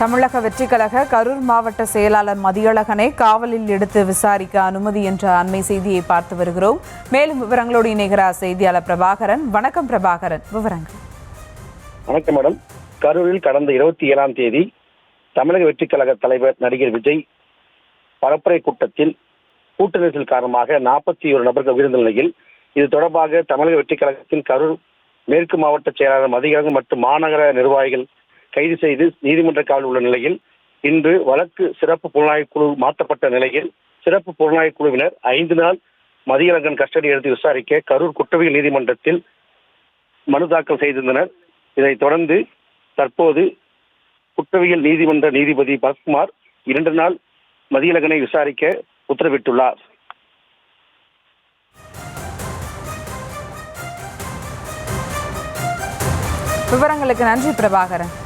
தமிழக வெற்றிக்கழக கரூர் மாவட்ட செயலாளர் மதியழகனை காவலில் எடுத்து விசாரிக்க அனுமதி என்ற அண்மை செய்தியை பார்த்து வருகிறோம். மேலும் விவரங்களோடு இணைகிறார் செய்தியாளர் பிரபாகரன். வணக்கம் பிரபாகரன், விவரங்கள். வணக்கம் மேடம். கரூரில் கடந்த 27ஆம் தேதி தமிழக வெற்றிக்கழக தலைவர் நடிகர் விஜய் பரப்புரை கூட்டத்தில் கூட்ட நெரிசல் காரணமாக 41 நபர்கள் உயிரிழந்த நிலையில் இது தொடர்பாக தமிழக வெற்றிக்கழகத்தின் கரூர் மேற்கு மாவட்ட செயலாளர் மதியழகன் மற்றும் மாநகர நிர்வாகிகள் கைது செய்து நீதிமன்ற காவலில் உள்ள நிலையில் இன்று வழக்கு சிறப்பு புலனாய்வு குழு மாற்றப்பட்ட நிலையில் சிறப்பு புலனாய்வு குழுவினர் 5 நாள் மதியழகன் கஸ்டடி எடுத்து விசாரிக்க கரூர் குற்றவியல் நீதிமன்றத்தில் மனு தாக்கல் செய்திருந்தனர். இதைத் தொடர்ந்து தற்போது குற்றவியல் நீதிமன்ற நீதிபதி பரத்குமார் 2 நாள் மதியழகனை விசாரிக்க உத்தரவிட்டுள்ளார். விவரங்களுக்கு நன்றி பிரபாகரன்.